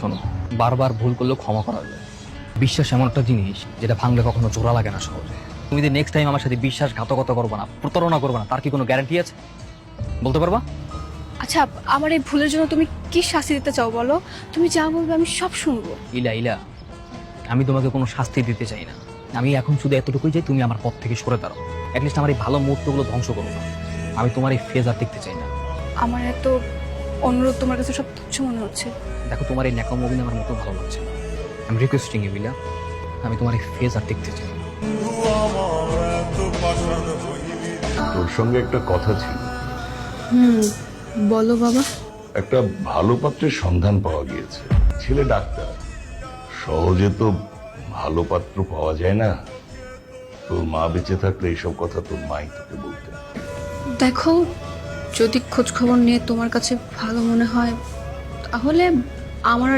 শোনো, বারবার ভুল করলেও ক্ষমা করা যায়। বিশ্বাস এমন একটা জিনিস যেটা ভাঙলে কখনো জোড়া লাগে না সহজে। তুমি যে নেক্সট টাইম আমার সাথে বিশ্বাসঘাতকতা করবে না, প্রতারণা করবে না, তার কি কোনো গ্যারান্টি আছে? বলতে পারবা? আচ্ছা, আমার এই ভুলের জন্য তুমি কি শাস্তি দিতে চাও বলো? তুমি যা বলবে আমি সব শুনবো। ইলা ইলা, আমি তোমাকে কোনো শাস্তি দিতে চাই না। আমি এখন শুধু এতটুকুই যে তুমি আমার পথ থেকে সরে দাঁড়াও। অ্যাটলিস্ট আমার এই ভালো মুহূর্তগুলো ধ্বংস করো না। আমি তোমার এই ফেজ আর দেখতে চাই না। আমার এত অনুরোধ তোমার কাছে সব তুচ্ছ মনে হচ্ছে। দেখো, তোমার এই ন্যাকাম মুভি আমার মতো ভালো লাগছে না। আমি রিকোয়েস্টিং ইউ ইলা, আমি তোমার এই ফেজ আর দেখতে চাই না। তোর সঙ্গে একটা কথা ছিল। বলো বাবা। একটা ভালো পাত্রের সন্ধান পাওয়া গিয়েছে। ছেলে ডাক্তার, সহজে তো ভালো পাত্র পাওয়া যায় না। তোর মা বেঁচে থাকলে এইসব কথা তোর মাই তোকে বলতেন। দেখো, যদি খোঁজ খবর নিয়ে তোমার কাছে ভালো মনে হয় তাহলে আমার